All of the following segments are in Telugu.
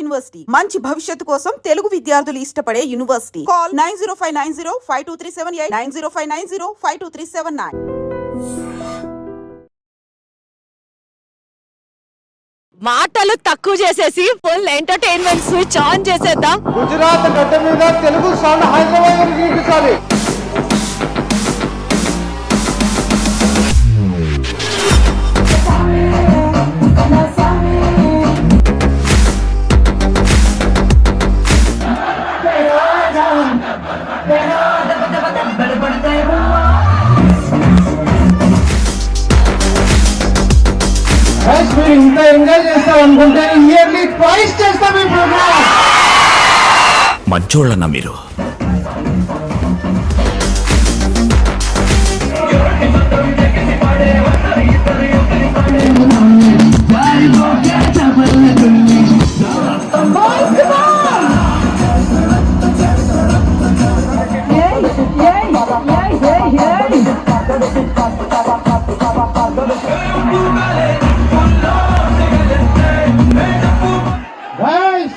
యూనివర్సిటీ మంచి భవిష్యత్తు కోసం తెలుగు విద్యార్థులు ఇష్టపడే యూనివర్సిటీ. కాల్ 9059052378 9059052379. మాటలు తక్కువ చేసేసి ఫుల్ ఎంటర్టైన్మెంట్ స్విచ్ ఆన్ చేసేద్దాం. గుజరాత్ గడ్డ మీద తెలుగు సౌండ్ హైదరాబాద్ వినిపించాలి. మీరు ఇంత ఎంజాయ్ చేస్తాం అనుకుంటే ఇయర్లీ ట్వైస్ చేస్తాం ఈ ప్రోగ్రామ్. మంచోళ్ళన్నా మీరు. Guys,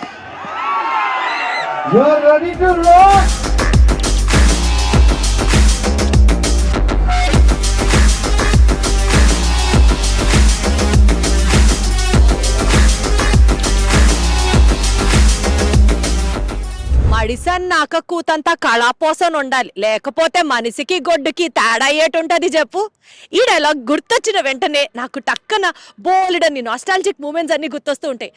you're ready to rock? మడిసన్నాక కూతంతా కళాపోసన ఉండాలి, లేకపోతే మనిషికి గొడ్డుకి తేడా అయ్యేటుంటది చెప్పు. ఈ డైలాగ్ గుర్తొచ్చిన వెంటనే నాకు టక్కన బోలెడన్ని నాస్టాలజిక్ మూమెంట్స్ అన్ని గుర్తొస్తూ ఉంటాయి.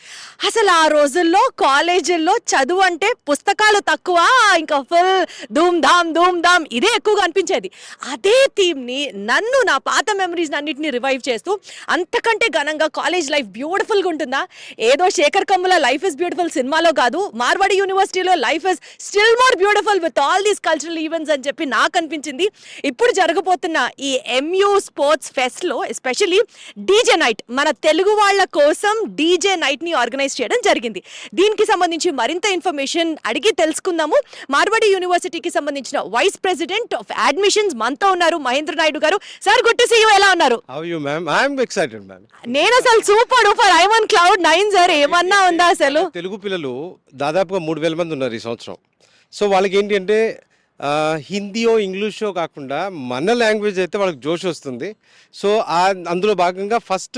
అసలు ఆ రోజుల్లో కాలేజీల్లో చదువు అంటే పుస్తకాలు తక్కువ, ఇంకా ఫుల్ ధూమ్ ధామ్ ఇదే ఎక్కువగా అనిపించేది. అదే థీమ్ని నన్ను నా పాత మెమరీస్ అన్నింటినీ రివైవ్ చేస్తూ అంతకంటే ఘనంగా కాలేజ్ లైఫ్ బ్యూటిఫుల్గా ఉంటుందా? ఏదో Sekhar Kammula life is beautiful సినిమాలో కాదు, మార్వాడి యూనివర్సిటీలో life is still more beautiful with all these cultural events అని చెప్పి నాకు అనిపించింది. ఇప్పుడు జరగబోతున్న ఈ MU స్పోర్ట్స్ ఫెస్ట్ లో ఎస్పెషల్లీ డీజే నైట్, మన తెలుగు వాళ్ళ కోసం డీజే నైట్ ని ఆర్గనైజ్ చేయడం జరిగింది. దీనికి సంబంధించి మరింత ఇన్ఫర్మేషన్ అడిగి తెలుసుకుందాము. మార్వాడి యూనివర్సిటీకి సంబంధించిన వైస్ ప్రెసిడెంట్ ఆఫ్ అడ్మిషన్స్ మనతో ఉన్నారు, Mahendra Naidu garu. Sir, good to see you. ఎలా ఉన్నారు? How are you, ma'am? I am excited, ma'am. నేను అసలు super duper I on cloud 9 sir. ఏమన్నా ఉందా అసలు? తెలుగు పిల్లలు దాదాపుగా 3000 మంది ఉన్నారు ఈ సంవత్సరం. సో వాళ్ళకి ఏంటి అంటే హిందీయో ఇంగ్లీషో కాకుండా మన లాంగ్వేజ్ అయితే వాళ్ళకి జోష్ వస్తుంది. సో అందులో భాగంగా ఫస్ట్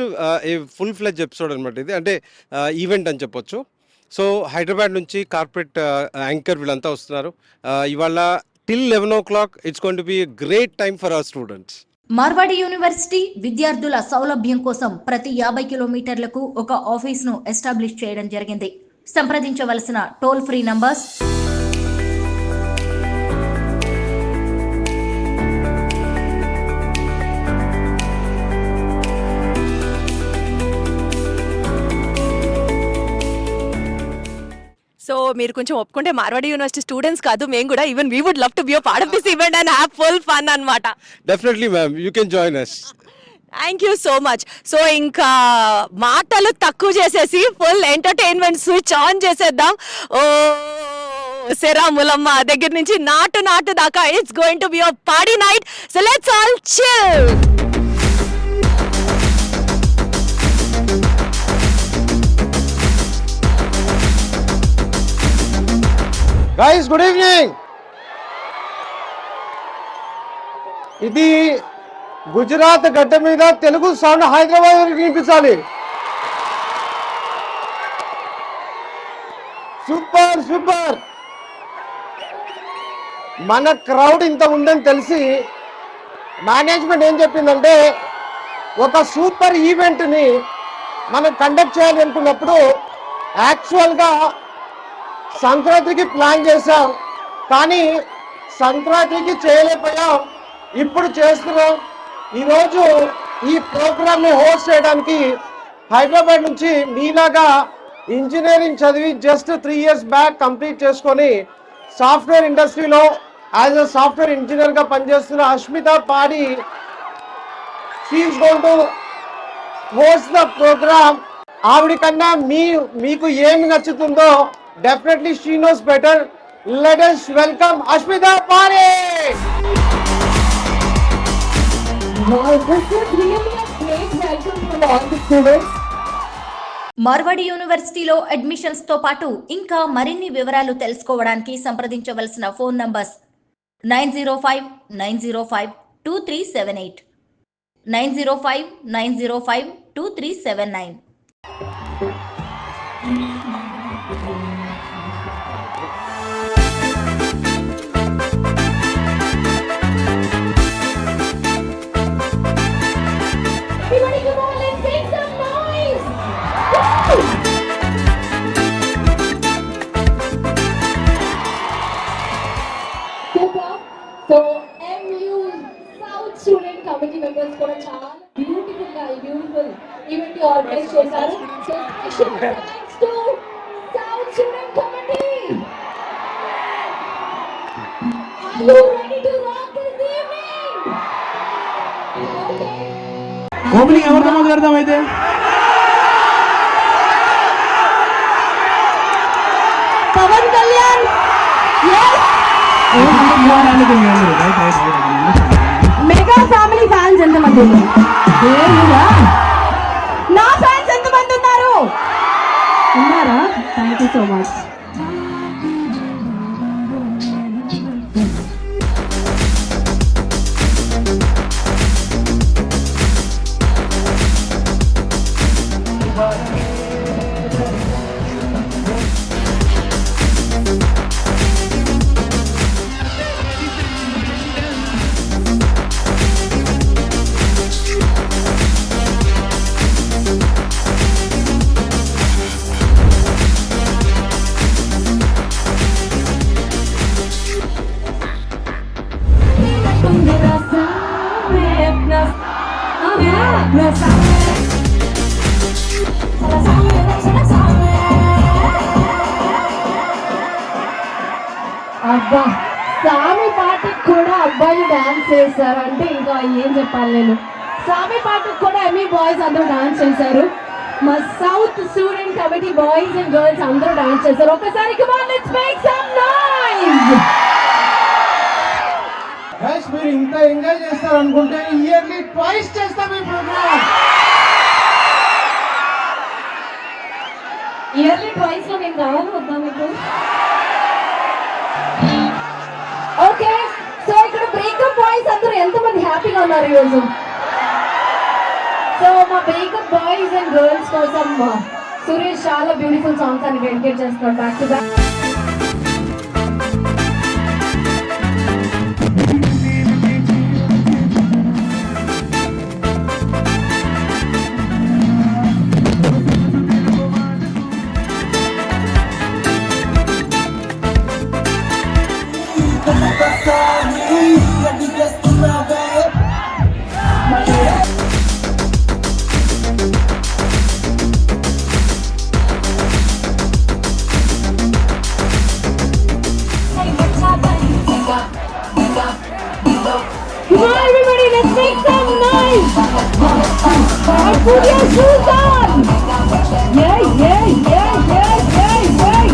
ఫుల్ ఫ్లెడ్జ్ ఎపిసోడ్ అనమాట ఇది, అంటే ఈవెంట్ అని చెప్పొచ్చు. సో హైదరాబాద్ నుంచి కార్పొరేట్ యాంకర్ వీళ్ళంతా వస్తున్నారు. ఇవాళ till 11 o'clock it's going to be great time for our students. Marwadi University విద్యార్థుల సౌలభ్యం కోసం ప్రతి 50 కిలోమీటర్లకు ఒక ఆఫీస్ను ఎస్టాబ్లిష్ చేయడం జరిగింది. సంప్రదించవలసిన టోల్ ఫ్రీ నంబర్స్ సో మీరు కొంచెం ఒప్పుకుంటే మార్వాడి యూనివర్సిటీ స్టూడెంట్స్ కాదు, మేము కూడా even we would love to be a part of this event and have full fun అన్నమాట. Definitely ma'am, you can join us. Thank you so much. So ఇంకా మాటలు తక్కువ చేసేసి ఫుల్ ఎంటర్టైన్మెంట్ స్విచ్ ఆన్ చేసేద్దాం. ఓ సెరాములమ్మ దగ్గర నుంచి నాటు దాకా it's going to be a party night. So let's all chill. Guys, good evening. ఇది గుజరాత్ గడ్డ మీద తెలుగు సౌండ్ హైదరాబాద్ వినిపించాలి. Super super. మన క్రౌడ్ ఇంత ఉందని తెలిసి మేనేజ్మెంట్ ఏం చెప్పిందంటే, ఒక సూపర్ ఈవెంట్ని మనం కండక్ట్ చేయాలి అనుకున్నప్పుడు యాక్చువల్గా సంక్రాంతికి ప్లాన్ చేశాం, కానీ సంక్రాంతికి చేయలేకపోయాం. ఇప్పుడు చేస్తున్నాం. ఈరోజు ఈ ప్రోగ్రామ్ని హోస్ట్ చేయడానికి హైదరాబాద్ నుంచి మీలాగా ఇంజనీరింగ్ చదివి జస్ట్ 3 years బ్యాక్ కంప్లీట్ చేసుకొని సాఫ్ట్వేర్ ఇండస్ట్రీలో యాజ్ అ సాఫ్ట్వేర్ ఇంజనీర్గా పనిచేస్తున్న Ashmita Padi, she is going to host the programme. ఆవిడ కన్నా మీకు ఏమి నచ్చుతుందో definitely she knows better. Let us welcome Ashmita Pare. Wow, this is really a great welcome for all the students. Marwadi యూనివర్సిటీలో అడ్మిషన్స్ తో పాటు ఇంకా మరిన్ని వివరాలు తెలుసుకోవడానికి సంప్రదించవలసిన phone numbers 9059052378 9059052379. Everybody come on, let's make some noise! Super. So MU South Student Committee members కూడా చాలా బ్యూటిఫుల్ ఈవెంట్ ఆర్గనైజ్ చేశారు. So special thanks to South Student Committee. Are you ready to rock this evening? Okay. Opening ఎవరితో మొదలెడదాం అయితే? Pawan Kalyan. Yes. Mega family fans ఎంతమంది ఉన్నారు? నా ఫ్యాన్స్ ఎంతమంది ఉన్నారు? ఉన్నారా? Thank you so much. అబ్బా, సామి పాటకు కూడా అబ్బాయిలు డాన్స్ చేశారు అంటే ఇంకా ఏం చెప్పాలి నేను. సామి పాటకు కూడా ఎంఈ బాయ్స్ అందరూ డాన్స్ చేశారు. మా south student committee boys and girls అందరూ డాన్స్ చేశారు. ఒకసారి come on, let's make some noise. Guys, మీరు ఇంత ఎంజాయ్ చేస్తారు అనుకుంటే ఇయర్లీ ట్వైస్ చేస్తాం ఈ ప్రోగ్రామ్. ఇయర్లీ ట్వైస్ లో నేను రావాలి వద్దా మీకు? ఓకే, సో ఇక్కడ బ్రేకప్ బాయ్స్ అందరూ ఎంతమంది హ్యాపీగా ఉన్నారు ఈరోజు? సో మా బ్రేకప్ బాయ్స్ అండ్ గర్ల్స్ కోసం సురేష్ చాలా బ్యూటిఫుల్ సాంగ్స్ అని డెడికేట్ చేస్తున్నాడు back to back. Come on, everybody, let's make some noise. And put your shoes on. Yeah, yeah, yeah, yeah, yeah, yeah.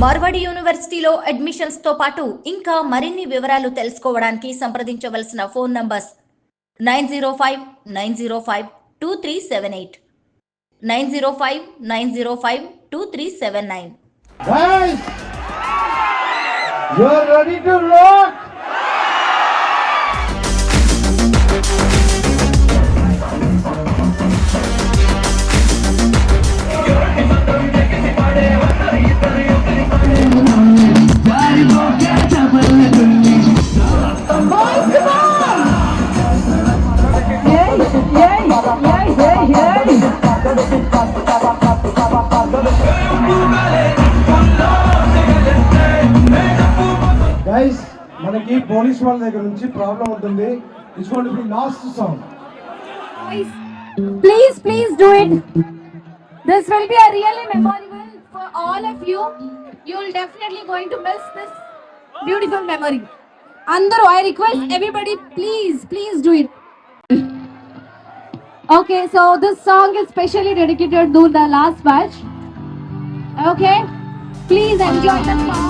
Marwadi యూనివర్సిటీలో అడ్మిషన్స్ తో పాటు ఇంకా మరిన్ని వివరాలు తెలుసుకోవడానికి సంప్రదించవలసిన phone numbers 9059052378 9059052379. Guys, you're ready to rock. Boys, come on! Guys మనకి పోలీస్ వాళ్ళ దగ్గర నుంచి ప్రాబ్లం ఉంటుంది. It's going to B last song. Please do it. This will be a really memorable for all of you. You'll definitely going to miss this beautiful memory. Andaru, I request everybody, please do it. Okay, so this song is specially dedicated to the last batch. Okay, please enjoy the song.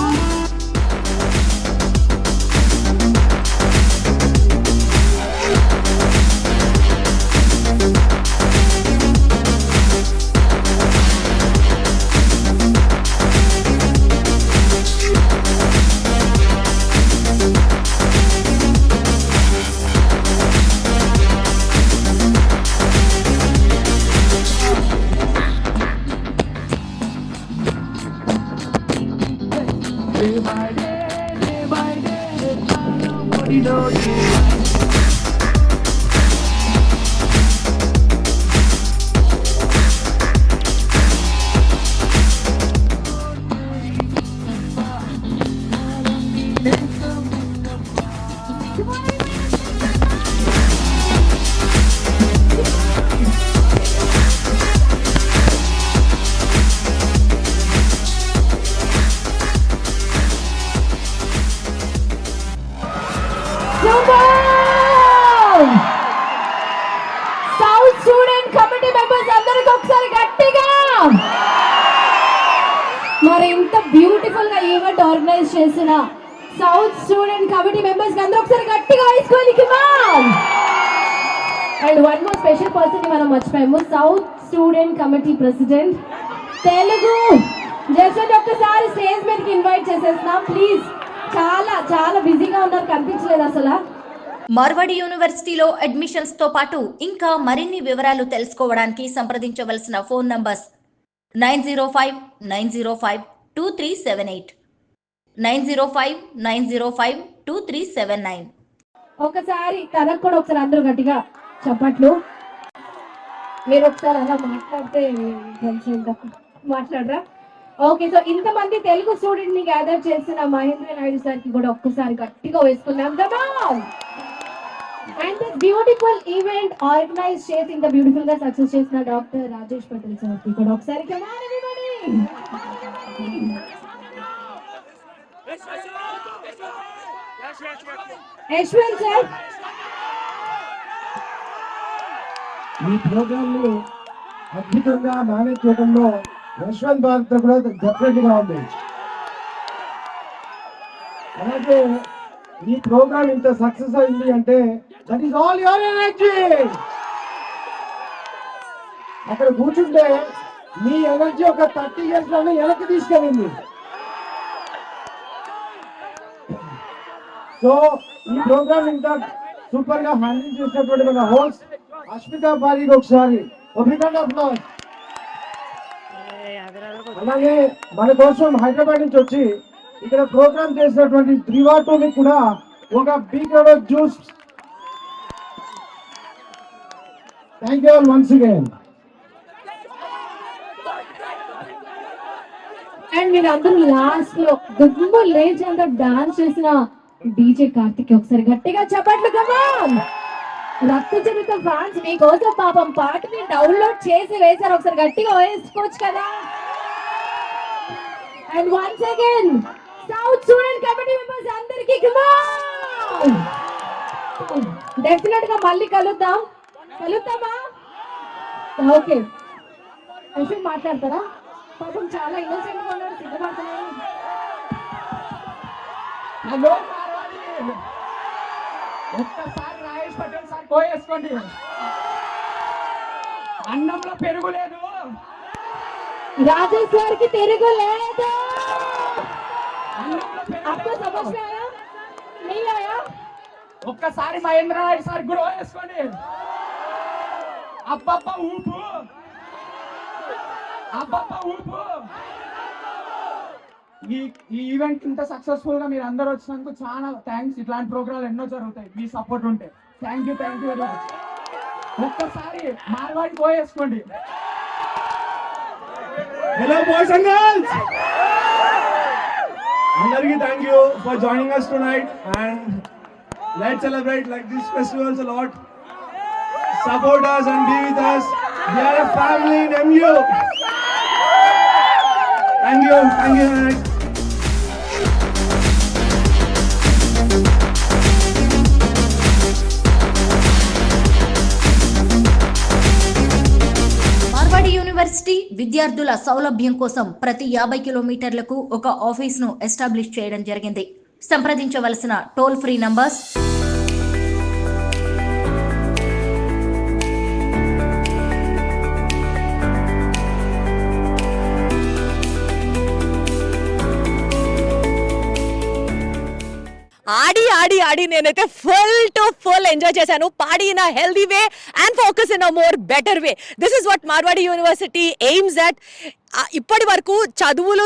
South student committee members అందరికి ఒకసారి గట్టిగా మరి ఇంత బ్యూటిఫుల్ గా ఈవెంట్ ఆర్గనైజ్ చేసిన సౌత్ స్టూడెంట్ కమిటీ మెంబర్స్ అందరూ ఒకసారి గట్టిగా వేసుకోవాలి. And one more special person ని మనం మర్చిపోయాము, south student committee president Telugu just ఒక్కసారి స్టేజ్ మీదకి ఇన్వైట్ చేసేస్తున్నాం ప్లీజ్. చాలా బిజీగా ఉన్నారు, కనిపించలేదు అసలు. మార్వాడి యూనివర్సిటీలో అడ్మిషన్స్ తో పాటు ఇంకా మరిన్ని వివరాలు తెలుసుకోవడానికి సంప్రదించవలసిన ఫోన్ నంబర్స్ 9059052378 9059052379. ఒకసారి తనకు కూడా ఒకసారి అందరూ గట్టిగా చప్పట్లు. మీరు ఒకసారి అలా మాట్లాడితే మాట్లాడరా? ఓకే, సో ఇంతమంది తెలుగు స్టూడెంట్ ని గ్యాదర్ చేసిన మహేంద్ర నాయుడు సార్ కి కూడా ఒక్కసారి గట్టిగా వేసుకుందాం. And this beautiful event organise చేసి ఇంత బ్యూటిఫుల్ గా సక్సెస్ చేసిన డాక్టర్ రాజేష్ పటేల్ సార్ కి కూడా ఒకసారి యశ్వంత్ సార్. ఈ ప్రోగ్రామ్ ని అద్భుతంగా మేనేజ్ చేయడంలో యశ్వంత్ భారత్ కూడా డెఫినెట్ గా ఉంది. అలాగే ఈ ప్రోగ్రామ్ ఇంత సక్సెస్ అయింది అంటే that is all your energy. అక్కడ కూర్చుంటే మీ ఎనర్జీ ఒక 30 years లోనే వెనక్కి తీసుకెళ్ళింది. సో ఈ ప్రోగ్రామ్ ఇంత సూపర్ గా హ్యాండిల్ చేసినటువంటి మన హోస్ట్ అష్మితా పారికి ఒకసారి అలాగే మన కోసం హైదరాబాద్ నుంచి వచ్చి ఇక్కడ ప్రోగ్రామ్ చేసినటువంటి త్రివాటోని కూడా ఒక big round of juice. Thank you all once again. And మీరు అందరూ లాస్ట్ లో దుమ్ము లేచేంత డాన్స్ చేసిన డీజే కార్తిక్ ఒకసారి గట్టిగా చప్పట్లు. కమాన్ రక్త చరిత్ర ఫ్యాన్స్ మీకోసం పాపం పాటని డౌన్లోడ్ చేసి వేశారు, ఒకసారి గట్టిగా వేసుకోవచ్చు కదా. And once again south student committee members అందరికి డెఫినెట్ గా మళ్ళీ కలుద్దామా? ఓకే, అసలు మాట్లాడతారా? పాపం చాలా ఇన్నోసెంట్ గా ఉన్నారు, సిద్ధపడుతున్నారు. హలో ఒక్కసారి రాజేష్ పటేల్ సార్ పోయేసుకోండి. అన్నంలో పెరుగు లేదు, రాజేష్ గారికి తిరుగు లేదు. అన్నంలో పెరుగు आपको లేదు. समझ में आया? नहीं आया? ఒక్కసారి మహేంద్ర నాయుడు సార్ కూడా పోయేసుకోండి. అబ్బబ్బ ఊపు, అబ్బబ్బ ఊపు. ఈ ఈవెంట్ ఇంత సక్సెస్ఫుల్ గా మీరు అందరూ వచ్చినందుకు చాలా థ్యాంక్స్. ఇట్లాంటి ప్రోగ్రాలు ఎన్నో జరుగుతాయి మీ సపోర్ట్ ఉంటే. Thank you very much. ఒక్కసారి మార్వాడి పోయేసుకోండి. హలో బాయ్స్ అండ్ గర్ల్స్, అందరికీ thank you for joining us tonight and let's celebrate like these festivals a lot. Support us and be with us. We are a family in MU. Thank you. Marwadi University విద్యార్థుల సౌలభ్యం కోసం ప్రతి 50 కిలోమీటర్లకు ఒక ఆఫీస్ను ఎస్టాబ్లిష్ చేయడం జరిగింది. సంప్రదించవలసిన టోల్ ఫ్రీ నంబర్స్ ఆడి ఆడి ఆడి నేనైతే ఫుల్ ఎంజాయ్ చేశాను. పాడి in a healthy way and focus in a more better way. This is what Marwadi University aims at. ఇప్పటి వరకు చదువులు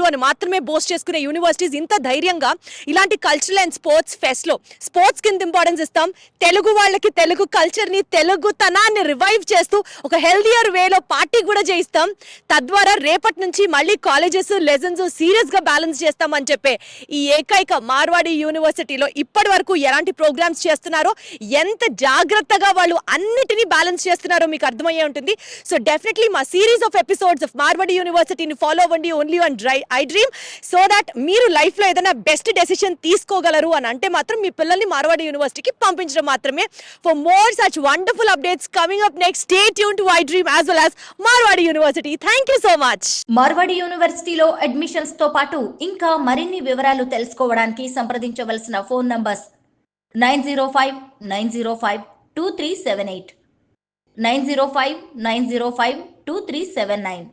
అని మాత్రమే బోస్ట్ చేసుకునే యూనివర్సిటీస్ ఇంత ధైర్యంగా ఇలాంటి కల్చరల్ అండ్ స్పోర్ట్స్ ఫెస్ట్లో స్పోర్ట్స్ కింద ఇంపార్టెన్స్ ఇస్తాం. తెలుగు వాళ్ళకి తెలుగు కల్చర్ని తెలుగుతనాన్ని రివైవ్ చేస్తూ ఒక హెల్దియర్ వేలో పార్టీ కూడా చేయిస్తాం. తద్వారా రేపటి నుంచి మళ్ళీ కాలేజెస్ లెసన్స్ సీరియస్గా బ్యాలెన్స్ చేస్తామని చెప్పే ఈ ఏకైక మార్వాడి యూనివర్సిటీలో ఇప్పటి వరకు ఎలాంటి ప్రోగ్రామ్స్ చేస్తున్నారో, ఎంత జాగ్రత్తగా వాళ్ళు అన్నిటినీ బ్యాలెన్స్ చేస్తున్నారో మీకు అర్థమయ్యే ఉంటుంది. సో డెఫినెట్లీ మా series of episodes of Marwadi యూనివర్సిటీని ఫాలో అవ్వండి only on iDream, so that మీరు లైఫ్లో ఏదైనా బెస్ట్ డెసిషన్ తీసుకోగలరు అని అంటే మాత్రం మీ పిల్లల్ని మార్వాడి యూనివర్సిటీకి పంపించడం మాత్రమే. For more such wonderful updates coming up next, stay tune to iDream as well as Marwadi University. Thank you so much. Marwadi యూనివర్సిటీలో అడ్మిషన్స్ తో పాటు ఇంకా మరిన్ని వివరాలు తెలుసుకోవడానికి సంప్రదించవలసిన ఫోన్ నంబర్స్ 9059052378, 9059052379.